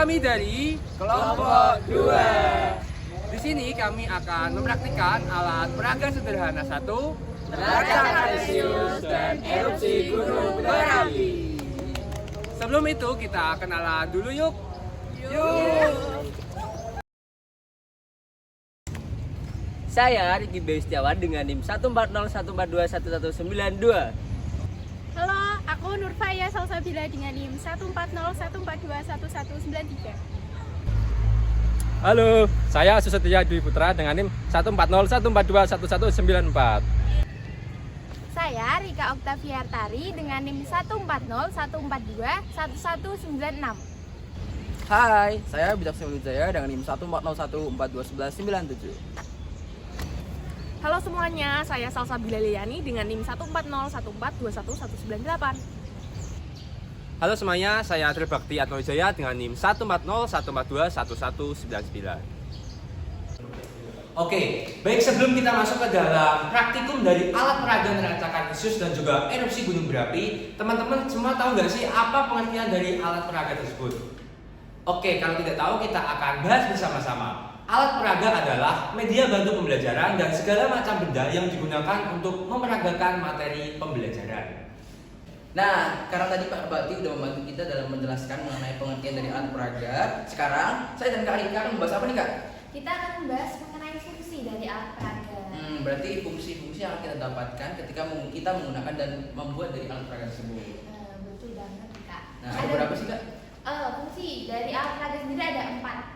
Kami dari Kelompok 2. Di sini kami akan mempraktikkan alat peraga sederhana 1, Neraca kartesius dan erupsi gunung berapi. Sebelum itu kita kenalan dulu yuk. Saya Riki B. Setiawan dengan NIM 14014211192. Halo, aku Nurfaya Salsabila dengan NIM 14014211193. Halo, saya Susetia Dwi Putra dengan NIM 14014211194. Saya Rika Oktavia Artari dengan NIM 14014211196. Hai, saya Bijak Wijaya dengan NIM 14014211197. Halo semuanya, saya Salsabila Liliani dengan NIM 14014211198. Halo semuanya, saya Tribakti Atmawijaya dengan NIM 14014421199. Oke, baik sebelum kita masuk ke dalam praktikum dari alat peraga neraca kartesius dan juga erupsi gunung berapi, teman-teman semua tahu nggak sih apa pengertian dari alat peraga tersebut? Oke, kalau tidak tahu kita akan bahas bersama-sama. Alat peraga adalah media bantu pembelajaran dan segala macam benda yang digunakan untuk memeragakan materi pembelajaran. Nah, karena tadi Pak Bakti udah membantu kita dalam menjelaskan mengenai pengertian dari alat peraga, sekarang saya dan Kak Rika akan membahas apa nih Kak? Kita akan membahas mengenai fungsi dari alat peraga. Berarti fungsi-fungsi yang kita dapatkan ketika kita menggunakan dan membuat dari alat peraga tersebut. Betul banget, Kak. Nah, ada berapa sih Kak? Fungsi dari alat peraga sendiri ada 4.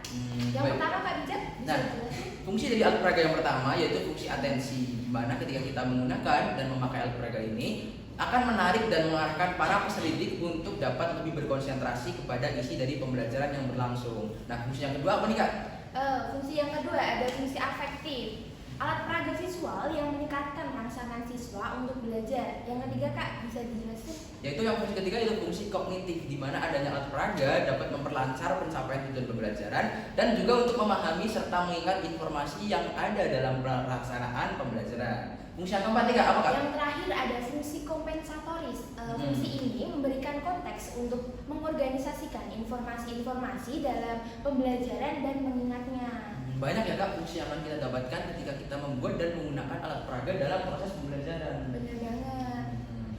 Yang Baik. pertama Kak Bijak, bisa Nah, dijelasin? fungsi dari alat peraga yang pertama yaitu fungsi atensi, di mana ketika kita menggunakan dan memakai alat peraga ini akan menarik dan mengarahkan para peserta untuk dapat lebih berkonsentrasi kepada isi dari pembelajaran yang berlangsung. Nah, fungsi yang kedua apa nih Kak? Fungsi yang kedua ada fungsi afektif. Alat peraga visual yang meningkatkan rangsangan siswa untuk belajar. Yang ketiga Kak, bisa dijelasin? Yaitu yang fungsi ketiga yaitu fungsi kognitif, di mana adanya alat peraga dapat memperlancar pencapaian tujuan pembelajaran dan juga untuk memahami serta mengingat informasi yang ada dalam pelaksanaan pembelajaran. Fungsi yang keempat nih Kak, apa Kak? Yang terakhir ada fungsi kompensatoris. Fungsi ini memberikan konteks untuk mengorganisasikan informasi-informasi dalam pembelajaran dan mengingatnya. Banyak ya Kak fungsi yang akan kita dapatkan ketika kita membuat dan menggunakan alat peraga dalam proses pembelajaran. Benar banget.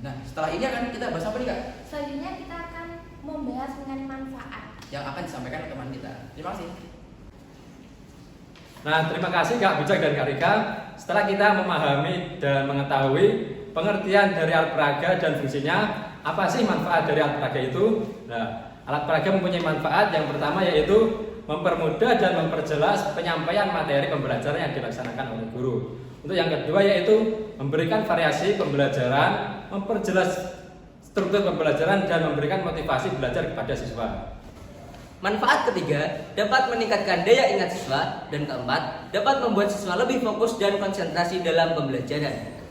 Nah, setelah ini akan kita bahas apa nih Kak? Selanjutnya kita akan membahas mengenai manfaat. Yang akan disampaikan oleh teman kita. Terima kasih. Nah, terima kasih Kak Bijak dan Kak Rika. Setelah kita memahami dan mengetahui pengertian dari alat peraga dan fungsinya, apa sih manfaat dari alat peraga itu? Nah, alat peraga mempunyai manfaat yang pertama yaitu mempermudah dan memperjelas penyampaian materi pembelajaran yang dilaksanakan oleh guru. Untuk yang kedua yaitu memberikan variasi pembelajaran, memperjelas struktur pembelajaran dan memberikan motivasi belajar kepada siswa. Manfaat ketiga, dapat meningkatkan daya ingat siswa. Dan keempat, dapat membuat siswa lebih fokus dan konsentrasi dalam pembelajaran.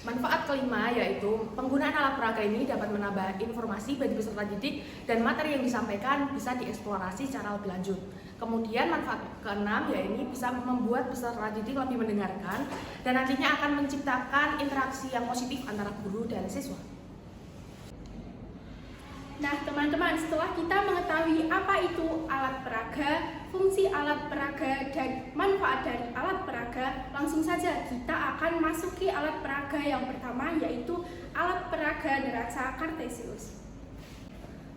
Manfaat kelima yaitu penggunaan alat peraga ini dapat menambah informasi bagi peserta didik dan materi yang disampaikan bisa dieksplorasi secara lebih lanjut. Kemudian manfaat keenam yaitu bisa membuat peserta didik lebih mendengarkan dan nantinya akan menciptakan interaksi yang positif antara guru dan siswa. Nah teman-teman, setelah kita mengetahui apa itu alat peraga, fungsi alat peraga, dan manfaat dari alat peraga, langsung saja kita akan masuki alat peraga yang pertama, yaitu alat peraga neraca kartesius.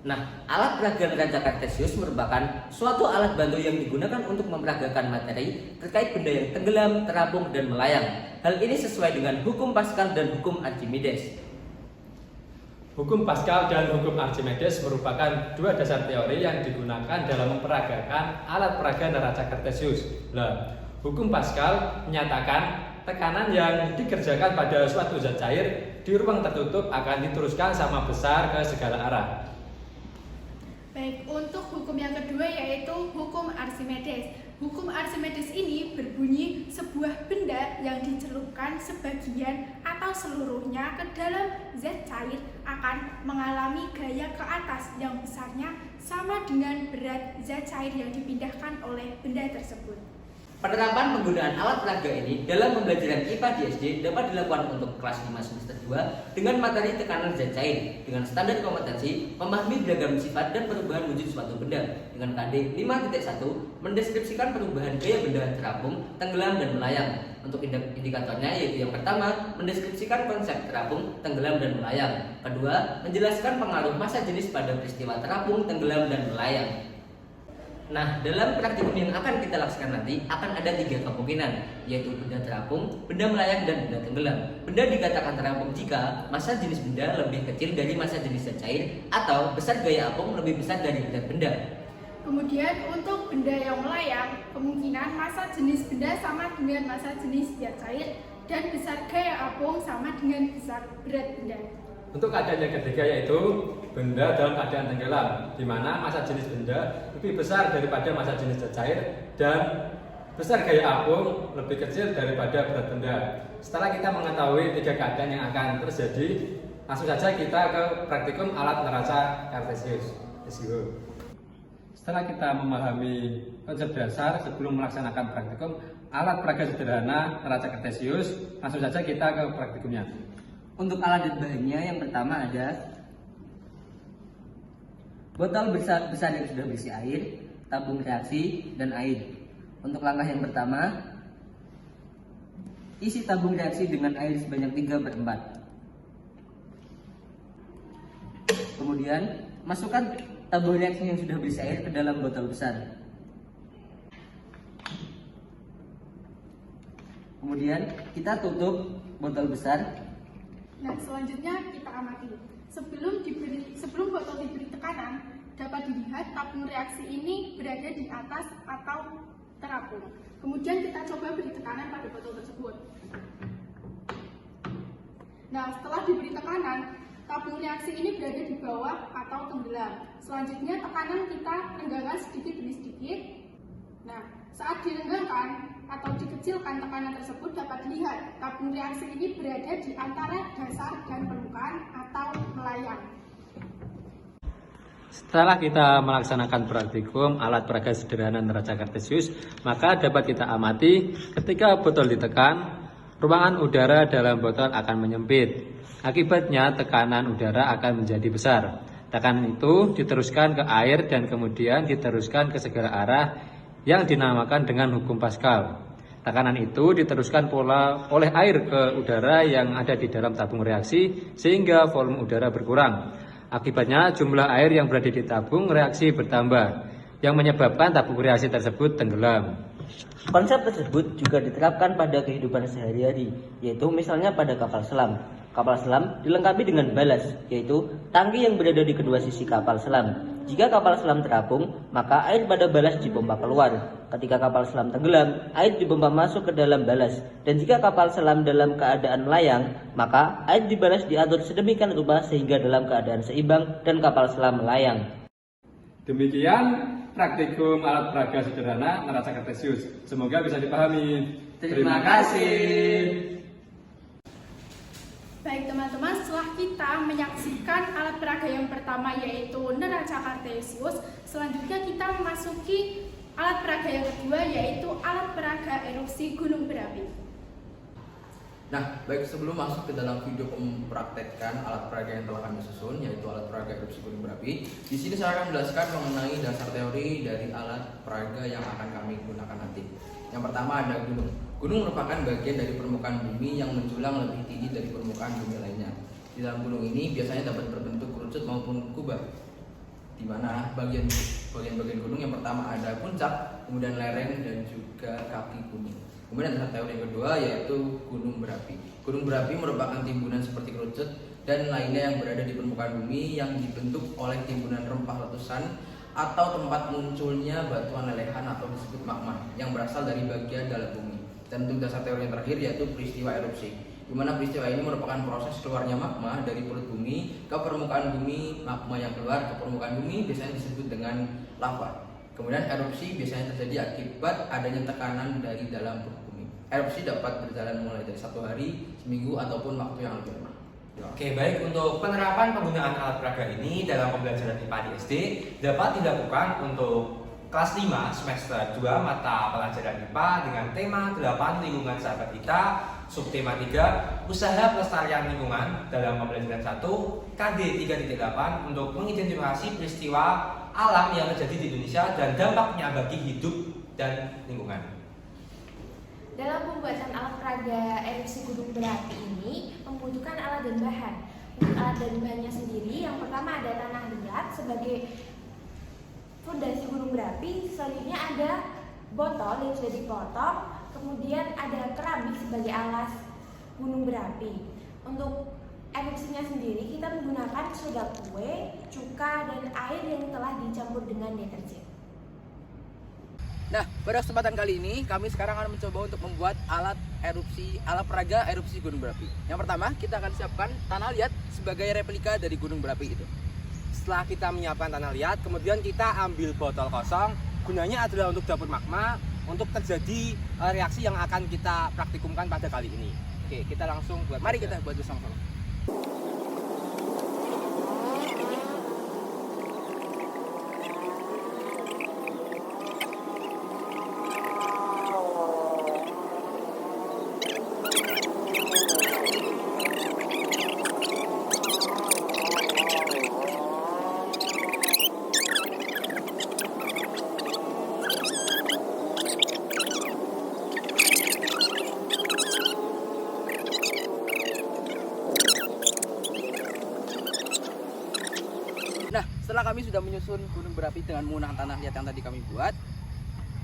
Nah, alat peraga neraca kartesius merupakan suatu alat bantu yang digunakan untuk memeragakan materi terkait benda yang tenggelam, terapung, dan melayang. Hal ini sesuai dengan hukum Pascal dan hukum Archimedes. Hukum Pascal dan hukum Archimedes merupakan dua dasar teori yang digunakan dalam memperagakan alat peraga neraca kartesius. Nah, hukum Pascal menyatakan tekanan yang dikerjakan pada suatu zat cair di ruang tertutup akan diteruskan sama besar ke segala arah. Baik, untuk hukum yang kedua yaitu hukum Archimedes. Hukum Archimedes ini berbunyi sebuah benda yang dicelupkan sebagian atau seluruhnya ke dalam zat cair akan mengalami gaya ke atas yang besarnya sama dengan berat zat cair yang dipindahkan oleh benda tersebut. Penerapan penggunaan alat peraga ini dalam pembelajaran IPA di SD dapat dilakukan untuk kelas 5 semester 2 dengan materi tekanan zat cair dengan standar kompetensi memahami beragam sifat dan perubahan wujud suatu benda. Dengan KD 5.1 mendeskripsikan perubahan gaya benda terapung, tenggelam, dan melayang. Untuk indikatornya yaitu yang pertama mendeskripsikan konsep terapung, tenggelam, dan melayang. Kedua, menjelaskan pengaruh massa jenis pada peristiwa terapung, tenggelam, dan melayang. Nah, dalam praktikum yang akan kita laksanakan nanti akan ada 3 kemungkinan, yaitu benda terapung, benda melayang, dan benda tenggelam. Benda dikatakan terapung jika massa jenis benda lebih kecil dari massa jenis zat cair atau besar gaya apung lebih besar dari berat benda. Kemudian untuk benda yang melayang, kemungkinan massa jenis benda sama dengan massa jenis zat cair dan besar gaya apung sama dengan besar berat benda. Untuk keadaan yang ketiga yaitu benda dalam keadaan tenggelam, di mana massa jenis benda lebih besar daripada massa jenis zat cair dan besar gaya apung lebih kecil daripada berat benda. Setelah kita mengetahui 3 keadaan yang akan terjadi, langsung saja kita ke praktikum alat neraca kartesius. Setelah kita memahami konsep dasar sebelum melaksanakan praktikum alat peraga sederhana neraca kartesius, langsung saja kita ke praktikumnya. Untuk alat dan bahannya yang pertama ada botol besar yang sudah berisi air, tabung reaksi, dan air. Untuk langkah yang pertama, isi tabung reaksi dengan air sebanyak 3/4. Kemudian, masukkan tabung reaksi yang sudah berisi air ke dalam botol besar. Kemudian, kita tutup botol besar. Nah, selanjutnya kita amati. Sebelum botol diberi tekanan, dapat dilihat tabung reaksi ini berada di atas atau terapung. Kemudian kita coba beri tekanan pada botol tersebut. Nah, setelah diberi tekanan, tabung reaksi ini berada di bawah atau tenggelam. Selanjutnya tekanan kita renggangkan sedikit demi sedikit. Nah, saat direnggangkan atau dikecilkan tekanan tersebut dapat dilihat tabung reaksi ini berada di antara dasar dan permukaan atau melayang. Setelah kita melaksanakan praktikum alat peraga sederhana neraca kartesius, maka dapat kita amati ketika botol ditekan, ruangan udara dalam botol akan menyempit. Akibatnya tekanan udara akan menjadi besar. Tekanan itu diteruskan ke air dan kemudian diteruskan ke segala arah yang dinamakan dengan hukum Pascal. Tekanan itu diteruskan pula oleh air ke udara yang ada di dalam tabung reaksi sehingga volume udara berkurang. Akibatnya jumlah air yang berada di tabung reaksi bertambah yang menyebabkan tabung reaksi tersebut tenggelam. Konsep tersebut juga diterapkan pada kehidupan sehari-hari, yaitu misalnya pada kapal selam. Kapal selam dilengkapi dengan balas, yaitu tangki yang berada di kedua sisi kapal selam. Jika kapal selam terapung, maka air pada balas dipompa keluar. Ketika kapal selam tenggelam, air dipompa masuk ke dalam balas. Dan jika kapal selam dalam keadaan melayang, maka air di balas diatur sedemikian rupa sehingga dalam keadaan seimbang dan kapal selam melayang. Demikian praktikum alat peraga sederhana neraca kartesius. Semoga bisa dipahami. Terima kasih. Baik teman-teman, setelah kita menyaksikan alat peraga yang pertama yaitu neraca kartesius, selanjutnya kita memasuki alat peraga yang kedua yaitu alat peraga erupsi gunung berapi. Nah, baik sebelum masuk ke dalam video mempraktekkan alat peraga yang telah kami susun, yaitu alat peraga erupsi gunung berapi, di sini saya akan menjelaskan mengenai dasar teori dari alat peraga yang akan kami gunakan nanti. Yang pertama ada gunung. Gunung merupakan bagian dari permukaan bumi yang menjulang lebih tinggi dari permukaan bumi lainnya. Di dalam gunung ini biasanya dapat berbentuk kerucut maupun kubah, di mana bagian-bagian gunung yang pertama ada puncak, kemudian lereng, dan juga kaki gunung. Kemudian dasar teori yang kedua yaitu gunung berapi. Gunung berapi merupakan timbunan seperti kerucut dan lainnya yang berada di permukaan bumi yang dibentuk oleh timbunan rempah letusan atau tempat munculnya batuan lelehan atau disebut magma yang berasal dari bagian dalam bumi. Dan untuk dasar teori yang terakhir yaitu peristiwa erupsi, di mana peristiwa ini merupakan proses keluarnya magma dari perut bumi ke permukaan bumi. Magma yang keluar ke permukaan bumi biasanya disebut dengan lava. Kemudian erupsi biasanya terjadi akibat adanya tekanan dari dalam perut bumi. Erupsi dapat berjalan mulai dari 1 hari, seminggu, ataupun waktu yang lebih lama. Oke, baik. Untuk penerapan penggunaan alat peraga ini dalam pembelajaran IPA di SD dapat dilakukan untuk kelas 5 semester 2 mata pelajaran IPA dengan tema 8 lingkungan sahabat kita, subtema 3 usaha pelestarian lingkungan dalam pembelajaran 1 KD 3.8 untuk mengidentifikasi peristiwa alam yang terjadi di Indonesia dan dampaknya bagi hidup dan lingkungan. Dalam pembuatan alat peraga erupsi gunung berapi ini membutuhkan alat dan bahan. Untuk alat dan bahannya sendiri, yang pertama ada tanah liat sebagai fondasi gunung berapi, selanjutnya ada botol yang sudah dipotong, kemudian ada keramik sebagai alas gunung berapi. Untuk erupsinya sendiri kita menggunakan soda kue, cuka, dan air yang telah dicampur dengan deterjen. Nah, pada kesempatan kali ini kami sekarang akan mencoba untuk membuat alat peraga erupsi gunung berapi. Yang pertama, kita akan siapkan tanah liat sebagai replika dari gunung berapi itu. Setelah kita menyiapkan tanah liat, kemudian kita ambil botol kosong. Gunanya adalah untuk dapur magma, untuk terjadi reaksi yang akan kita praktikumkan pada kali ini. Oke, kita langsung buat. Mari kita buat bersama-sama. Nah, setelah kami sudah menyusun gunung berapi dengan menggunakan tanah liat yang tadi kami buat,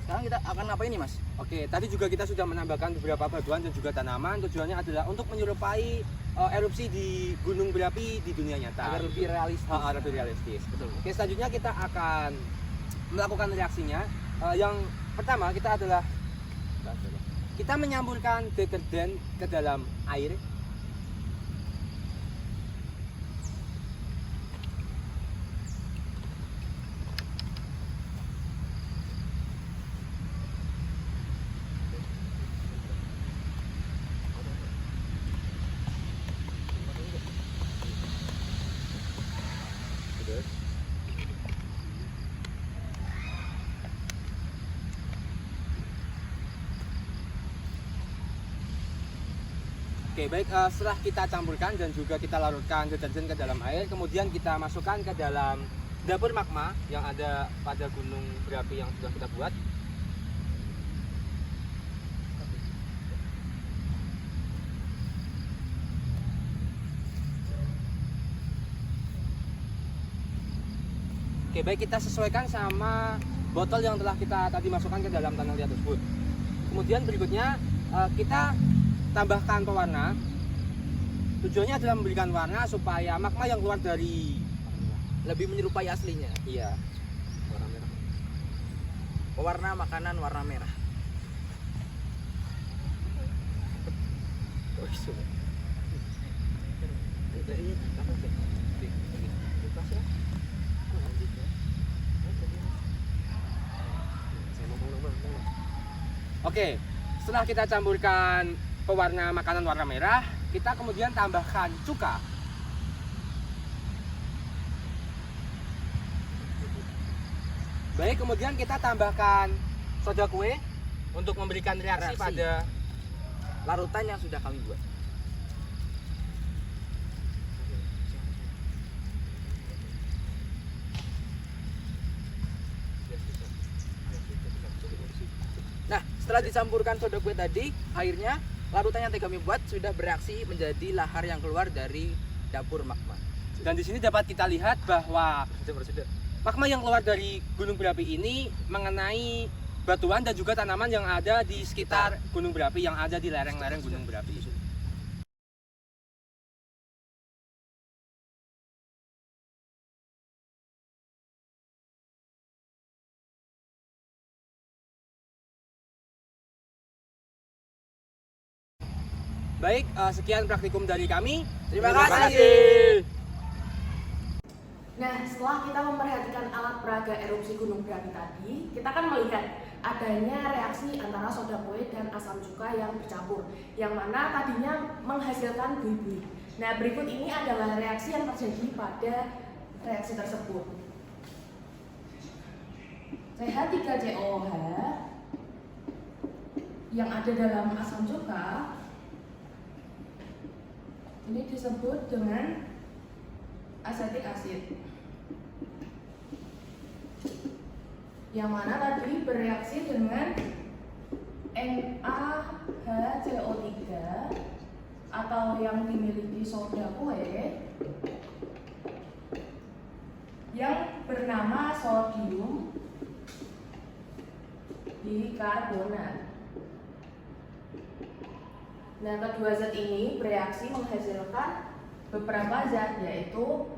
sekarang kita akan apa ini, Mas? Oke, tadi juga kita sudah menambahkan beberapa batuan dan juga tanaman. Tujuannya adalah untuk menyerupai erupsi di gunung berapi di dunia nyata. Agar lebih realistis. Lebih realistis. Betul. Oke, selanjutnya kita akan melakukan reaksinya. Yang pertama kita adalah kita menyamburkan deterjen ke dalam air. Oke, baik, setelah kita campurkan dan juga kita larutkan deterjen ke dalam air, kemudian kita masukkan ke dalam dapur magma yang ada pada gunung berapi yang sudah kita buat. Oke, baik, kita sesuaikan sama botol yang telah kita tadi masukkan ke dalam tanah liat tersebut. Kemudian berikutnya kita tambahkan pewarna. Tujuannya adalah memberikan warna supaya magma yang keluar dari Lebih menyerupai aslinya. iya warna merah. Pewarna makanan warna merah. Oke, setelah kita campurkan pewarna makanan warna merah, kita kemudian tambahkan cuka. Baik, kemudian kita tambahkan soda kue untuk memberikan reaksi Reaksi. pada Larutan yang sudah kami buat. Nah, setelah dicampurkan soda kue tadi, airnya, larutan yang tadi kami buat sudah bereaksi menjadi lahar yang keluar dari dapur magma. dan di sini dapat kita lihat bahwa magma yang keluar dari gunung berapi ini mengenai batuan dan juga tanaman yang ada di sekitar gunung berapi, yang ada di lereng-lereng gunung berapi. Baik, sekian praktikum dari kami. Terima kasih. Nah, setelah kita memperhatikan alat peraga erupsi gunung berapi tadi, kita akan melihat adanya reaksi antara soda kue dan asam cuka yang bercampur, yang mana tadinya menghasilkan buih-buih. Nah, berikut ini adalah reaksi yang terjadi pada reaksi tersebut. CH3COOH yang ada dalam asam cuka ini disebut dengan asetik asid, yang mana tadi bereaksi dengan NaHCO3 atau yang dimiliki soda kue yang bernama sodium bikarbonat. Nah, kedua zat ini bereaksi menghasilkan beberapa zat, yaitu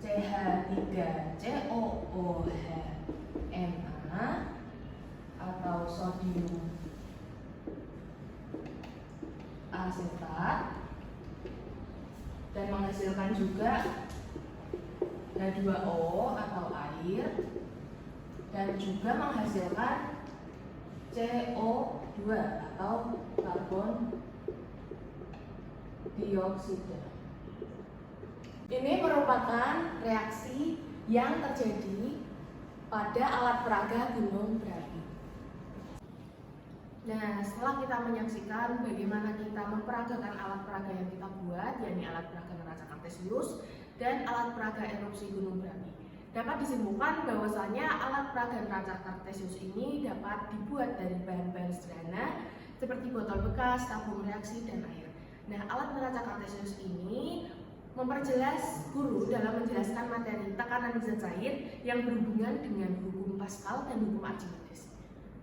CH3COOH Na atau sodium asetat, dan menghasilkan juga H2O atau air, dan juga menghasilkan CO2 atau karbon dioksida. Ini merupakan reaksi yang terjadi pada alat peraga gunung berapi. Nah, setelah kita menyaksikan bagaimana kita memperagakan alat peraga yang kita buat, yakni alat peraga neraca kartesius dan alat peraga erupsi gunung berapi, dapat disimpulkan bahwasanya alat peraga neraca kartesius ini dapat dibuat dari bahan-bahan sederhana seperti botol bekas, tabung reaksi, dan air. Nah, alat neraca kartesius ini memperjelas guru dalam menjelaskan materi tekanan zat cair yang berhubungan dengan hukum Pascal dan hukum Archimedes.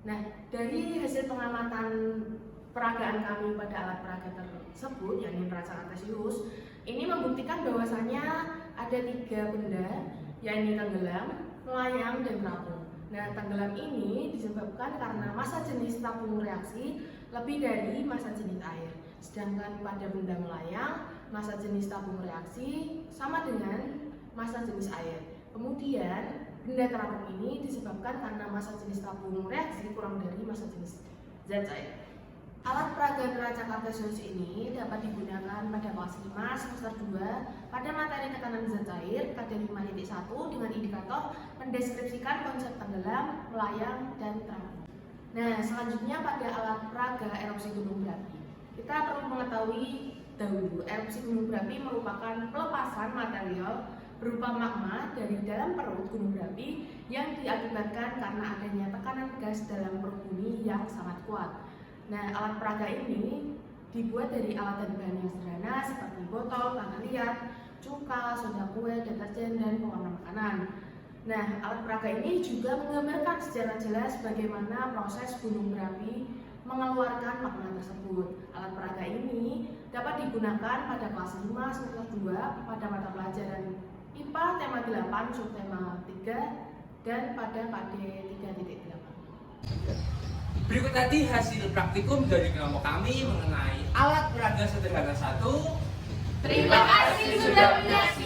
Nah, dari hasil pengamatan peragaan kami pada alat peraga tersebut, yakni neraca kartesius, ini membuktikan bahwasanya ada 3 benda, yakni tenggelam, melayang, dan terapung. Nah, tenggelam ini disebabkan karena massa jenis tabung reaksi lebih dari massa jenis air. Sedangkan pada benda melayang, massa jenis tabung reaksi sama dengan massa jenis air. Kemudian, benda terapung ini disebabkan karena massa jenis tabung reaksi kurang dari massa jenis zat cair. Alat peraga neraca kartesius ini dapat digunakan pada kelas 5 semester 2 pada materi tekanan zat cair KD 5.1 dengan indikator mendeskripsikan konsep tenggelam, melayang, dan terapung. Nah, selanjutnya pada alat peraga erupsi gunung berapi. Kita perlu mengetahui dahulu, erupsi gunung berapi merupakan pelepasan material berupa magma dari dalam perut gunung berapi yang diakibatkan karena adanya tekanan gas dalam perut bumi yang sangat kuat. Nah, alat peraga ini dibuat dari alat dan bahan yang sederhana seperti botol, tanah liat, cuka, soda kue, deterjen, dan pewarna makanan. Nah, alat peraga ini juga menggambarkan secara jelas bagaimana proses gunung berapi mengeluarkan magma tersebut. Alat peraga ini dapat digunakan pada kelas 5 semester 2 pada mata pelajaran IPA tema 8 subtema 3 dan pada KD 3.8. Berikut tadi hasil praktikum dari kelompok kami mengenai alat peraga sederhana 1. Terima kasih sudah menyaksikan.